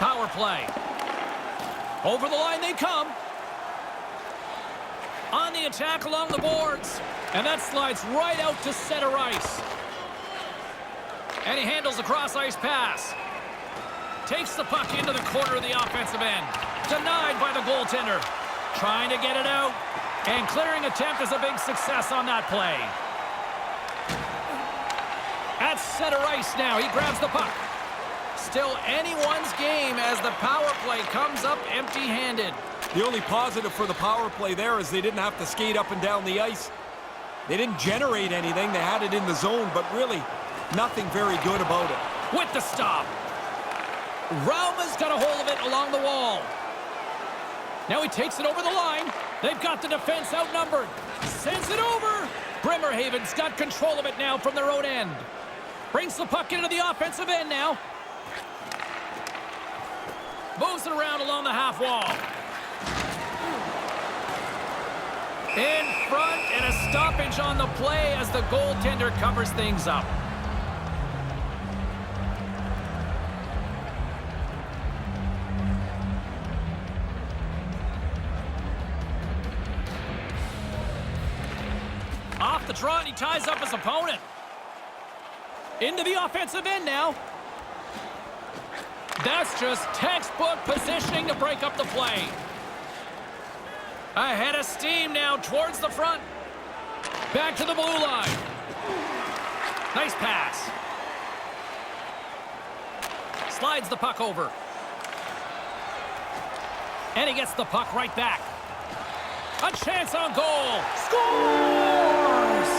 Power play. Over the line they come. On the attack along the boards. And that slides right out to center ice. And he handles the cross-ice pass. Takes the puck into the corner of the offensive end. Denied by the goaltender. Trying to get it out. And clearing attempt is a big success on that play. At center ice now. He grabs the puck. Still anyone's game as the power play comes up empty-handed. The only positive for the power play there is they didn't have to skate up and down the ice. They didn't generate anything. They had it in the zone, but really nothing very good about it. With the stop. Rauman's got a hold of it along the wall. Now he takes it over the line. They've got the defense outnumbered. Sends it over. Bremerhaven's got control of it now from their own end. Brings the puck into the offensive end now. Moves it around along the half wall. In front, and a stoppage on the play as the goaltender covers things up. Off the draw, and he ties up his opponent. Into the offensive end now. That's just textbook positioning to break up the play. Ahead of steam now towards the front. Back to the blue line. Nice pass. Slides the puck over. And he gets the puck right back. A chance on goal. Scores!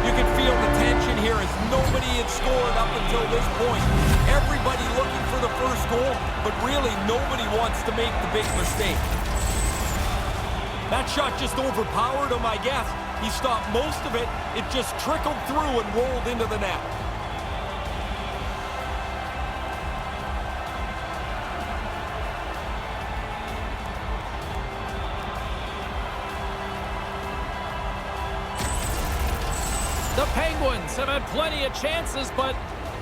You can feel the tension here as nobody had scored up until this point. Everybody looking for the first goal, but really nobody wants to make the big mistake. That shot just overpowered him, I guess. He stopped most of it. It just trickled through and rolled into the net. The Penguins have had plenty of chances, but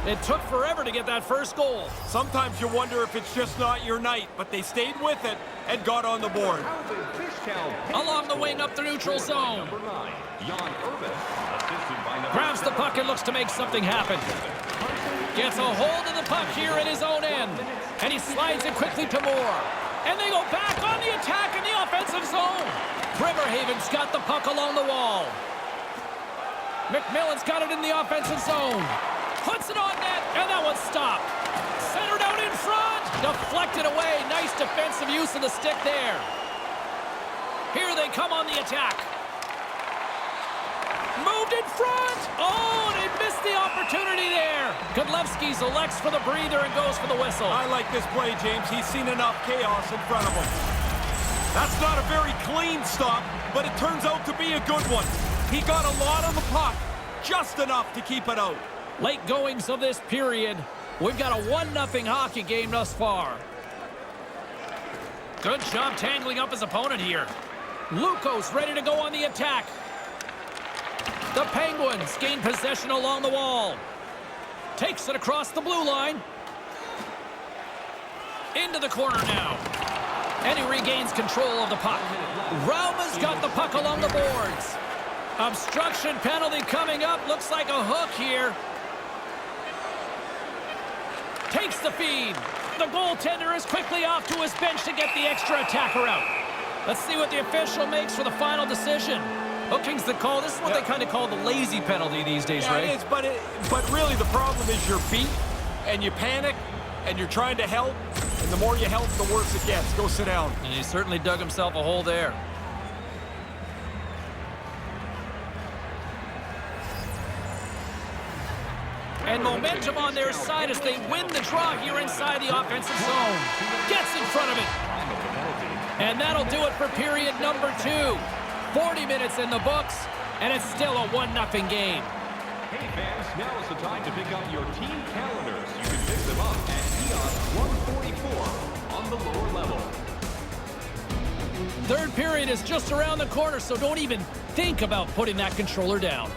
it took forever to get that first goal. Sometimes you wonder if it's just not your night, but they stayed with it and got on the board. Along the wing up the neutral zone. Grabs the puck and looks to make something happen. Gets a hold of the puck here in his own end. And he slides it quickly to Moore. And they go back on the attack in the offensive zone. Bremerhaven's got the puck along the wall. McMillan's got it in the offensive zone. Puts it on net, and that one's stopped. Centered out in front. Deflected away. Nice defensive use of the stick there. Here they come on the attack. Moved in front. Oh, they missed the opportunity there. Godlewski's elects for the breather and goes for the whistle. I like this play, James. He's seen enough chaos in front of him. That's not a very clean stop, but it turns out to be a good one. He got a lot on the puck, just enough to keep it out. Late goings of this period. We've got a 1-0 hockey game thus far. Good job tangling up his opponent here. Lukko's ready to go on the attack. The Penguins gain possession along the wall. Takes it across the blue line. Into the corner now. And he regains control of the puck. Rauman's got the puck along the boards. Obstruction penalty coming up. Looks like a hook here. Takes the feed. The goaltender is quickly off to his bench to get the extra attacker out. Let's see what the official makes for the final decision. Hooking's the call. This is what they kind of call the lazy penalty these days, yeah, Ray. It is, but really the problem is you're beat and you panic and you're trying to help, and the more you help, the worse it gets. Go sit down. And he certainly dug himself a hole there. And momentum on their side as they win the draw here inside the offensive zone. Gets in front of it. And that'll do it for period number 2. 40 minutes in the books, and it's still a 1-0 game. Hey fans, now is the time to pick up your team calendars. You can pick them up at kiosk 144 on the lower level. Third period is just around the corner, so don't even think about putting that controller down.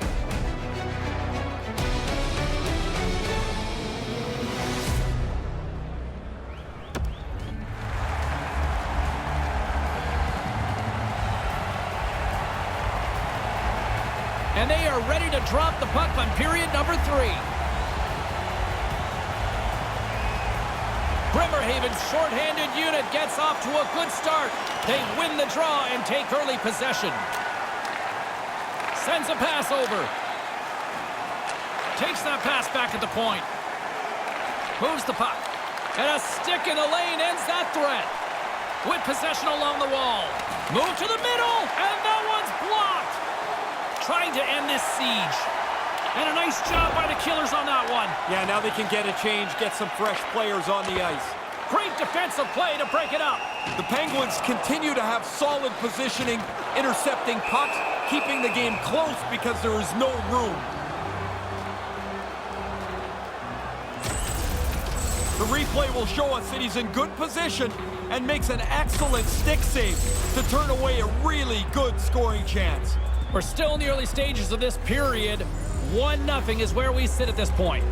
And they are ready to drop the puck on period number 3. Bremerhaven's shorthanded unit gets off to a good start. They win the draw and take early possession. Sends a pass over. Takes that pass back at the point. Moves the puck. And a stick in the lane ends that threat. With possession along the wall. Move to the middle, and that one's blocked. Trying to end this siege. And a nice job by the Killers on that one. Yeah, now they can get a change, get some fresh players on the ice. Great defensive play to break it up. The Penguins continue to have solid positioning, intercepting pucks, keeping the game close because there is no room. The replay will show us that he's in good position and makes an excellent stick save to turn away a really good scoring chance. We're still in the early stages of this period. 1-0 is where we sit at this point.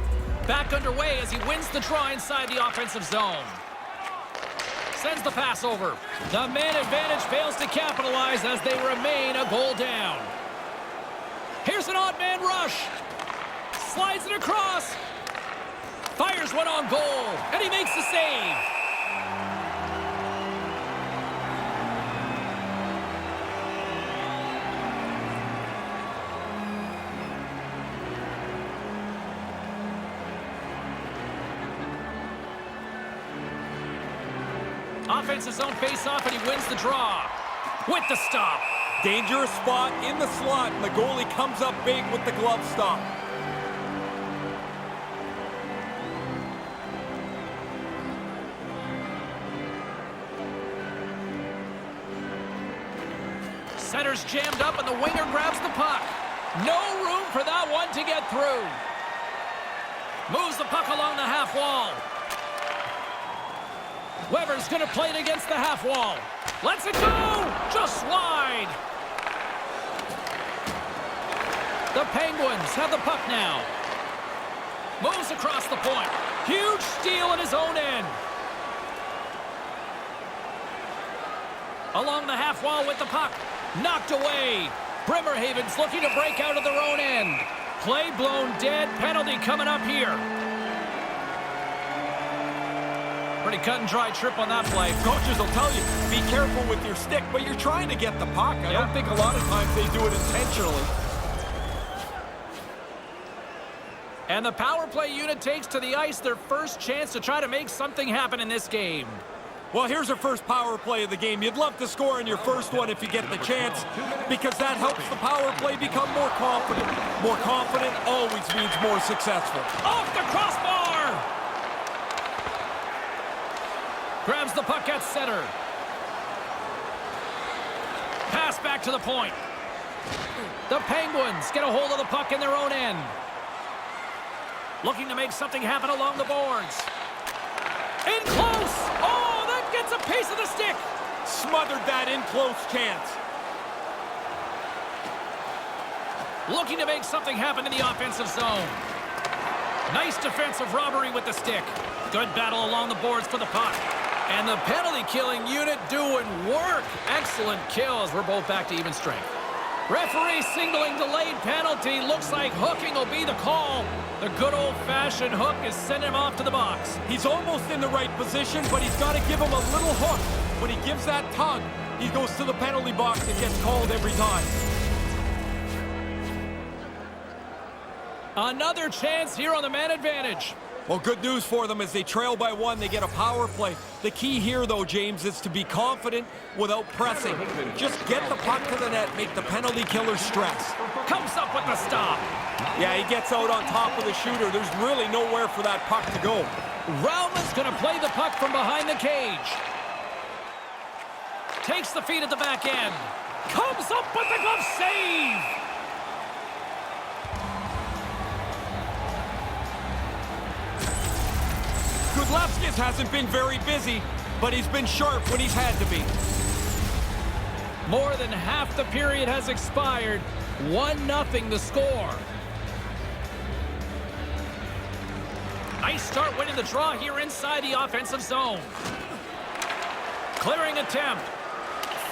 Back underway as he wins the draw inside the offensive zone. Sends the pass over. The man advantage fails to capitalize as they remain a goal down. Here's an odd man rush. Slides it across. Fires one on goal, and he makes the save. Offensive zone face-off, and he wins the draw. With the stop. Dangerous spot in the slot, and the goalie comes up big with the glove stop. Center's jammed up, and the winger grabs the puck. No room for that one to get through. Moves the puck along the half wall. Weber's going to play it against the half wall. Lets it go! Just wide. The Penguins have the puck now. Moves across the point. Huge steal at his own end. Along the half wall with the puck. Knocked away. Bremerhaven's looking to break out of their own end. Play blown dead. Penalty coming up here. Pretty cut and dry trip on that play. Coaches will tell you, be careful with your stick, but you're trying to get the puck. I don't think a lot of times they do it intentionally. And the power play unit takes to the ice their first chance to try to make something happen in this game. Well, here's our first power play of the game. You'd love to score in your first one if you get the chance, because that helps the power play become more confident. More confident always means more successful. Off the crossbar! Grabs the puck at center. Pass back to the point. The Penguins get a hold of the puck in their own end. Looking to make something happen along the boards. In close! Oh, that gets a piece of the stick! Smothered that in close chance. Looking to make something happen in the offensive zone. Nice defensive robbery with the stick. Good battle along the boards for the puck. And the penalty-killing unit doing work. Excellent kills. We're both back to even strength. Referee signaling delayed penalty. Looks like hooking will be the call. The good old-fashioned hook is sending him off to the box. He's almost in the right position, but he's got to give him a little hook. When he gives that tug, he goes to the penalty box and gets called every time. Another chance here on the man advantage. Well, good news for them as they trail by one. They get a power play. The key here, though, James, is to be confident without pressing. Just get the puck to the net, make the penalty killer stress. Comes up with the stop. Yeah, he gets out on top of the shooter. There's really nowhere for that puck to go. Rauman's going to play the puck from behind the cage. Takes the feed at the back end. Comes up with the glove save. Gudlevskis hasn't been very busy, but he's been sharp when he's had to be. More than half the period has expired. 1-0 the score. Nice start winning the draw here inside the offensive zone. Clearing attempt.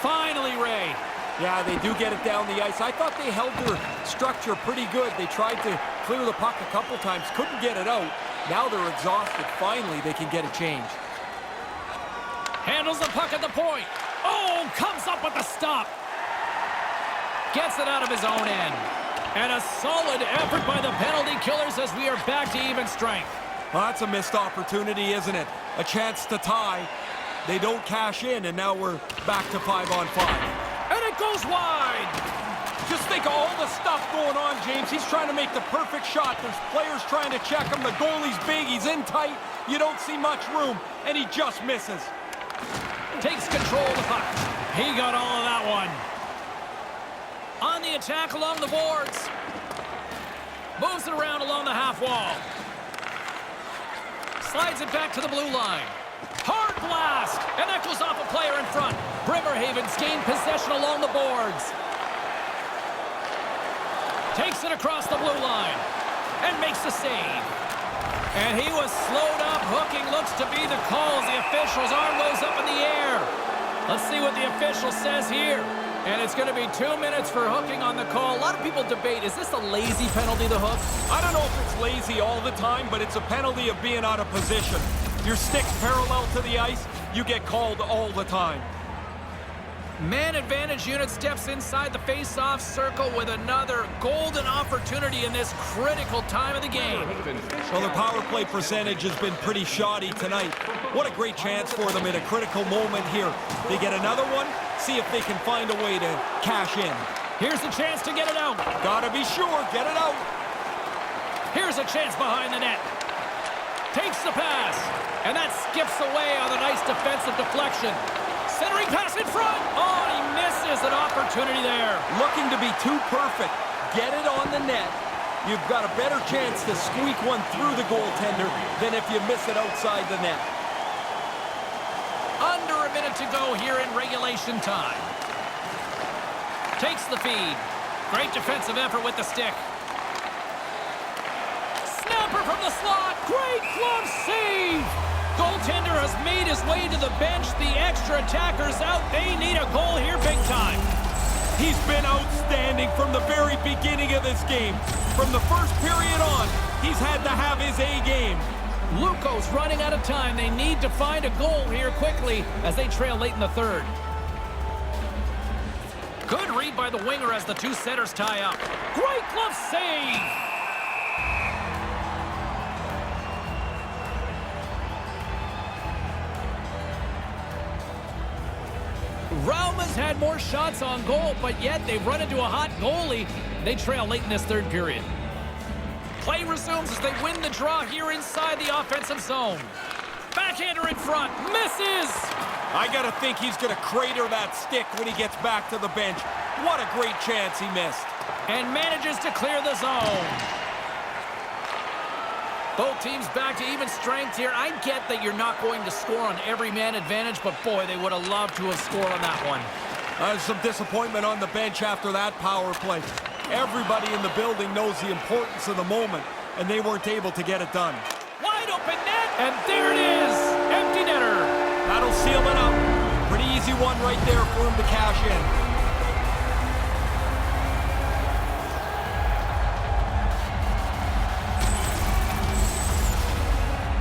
Finally, Ray. Yeah, they do get it down the ice. I thought they held their structure pretty good. They tried to clear the puck a couple times, couldn't get it out. Now they're exhausted. Finally, they can get a change. Handles the puck at the point. Oh, comes up with the stop. Gets it out of his own end. And a solid effort by the penalty killers as we are back to even strength. Well, that's a missed opportunity, isn't it? A chance to tie. They don't cash in, and now we're back to 5-on-5. And it goes wide. Just think of all the stuff going on, James. He's trying to make the perfect shot. There's players trying to check him. The goalie's big. He's in tight. You don't see much room, and he just misses. Takes control of the puck. He got all of that one. On the attack along the boards. Moves it around along the half wall. Slides it back to the blue line. Hard blast! And that goes off a player in front. Bremerhaven's gained possession along the boards. Takes it across the blue line. And makes the save. And he was slowed up. Hooking looks to be the call as the official's arm goes up in the air. Let's see what the official says here. And it's going to be 2 minutes for hooking on the call. A lot of people debate, is this a lazy penalty, the hook? I don't know if it's lazy all the time, but it's a penalty of being out of position. Your stick's parallel to the ice, you get called all the time. Man advantage unit steps inside the face-off circle with another golden opportunity in this critical time of the game. Well, their power play percentage has been pretty shoddy tonight. What a great chance for them in a critical moment here. They get another one, see if they can find a way to cash in. Here's a chance to get it out. Gotta be sure, get it out. Here's a chance behind the net. Takes the pass, and that skips away on a nice defensive deflection. Centering pass in front. Oh, he misses an opportunity there. Looking to be too perfect. Get it on the net. You've got a better chance to squeak one through the goaltender than if you miss it outside the net. Under a minute to go here in regulation time. Takes the feed. Great defensive effort with the stick. Snapper from the slot. Great glove save. Goaltender has made his way to the bench. The extra attackers out. They need a goal here big time. He's been outstanding from the very beginning of this game. From the first period on, he's had to have his A game. Lukko's running out of time. They need to find a goal here quickly as they trail late in the third. Good read by the winger as the two centers tie up. Great glove save. Rauman's had more shots on goal, but yet they've run into a hot goalie. They trail late in this third period. Play resumes as they win the draw here inside the offensive zone. Backhander in front, misses! I gotta think he's gonna crater that stick when he gets back to the bench. What a great chance he missed. And manages to clear the zone. Both teams back to even strength here. I get that you're not going to score on every man advantage, but boy, they would have loved to have scored on that one. There's some disappointment on the bench after that power play. Everybody in the building knows the importance of the moment, and they weren't able to get it done. Wide open net, and there it is! Empty netter. That'll seal it up. Pretty easy one right there for him to cash in.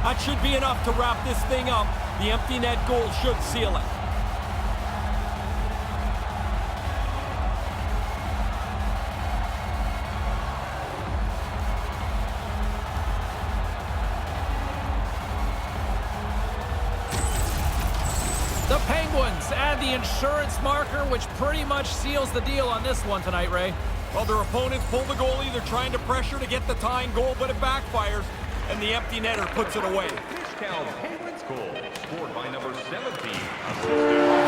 That should be enough to wrap this thing up. The empty net goal should seal it. The Penguins add the insurance marker, which pretty much seals the deal on this one tonight, Ray. Well, their opponents pull the goalie. They're trying to pressure to get the tying goal, but it backfires, and the empty netter puts it away. Fishtown Penguins goal, scored by number 17.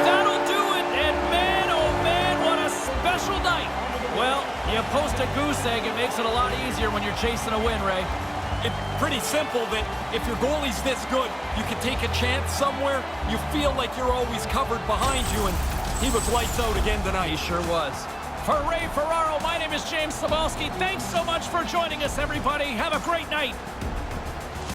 That'll do it, and man, oh man, what a special night. Well, you post a goose egg, it makes it a lot easier when you're chasing a win, Ray. It's pretty simple that if your goalie's this good, you can take a chance somewhere. You feel like you're always covered behind you, and he was lights out again tonight. He sure was. For Ray Ferraro, my name is James Cebulski. Thanks so much for joining us, everybody. Have a great night.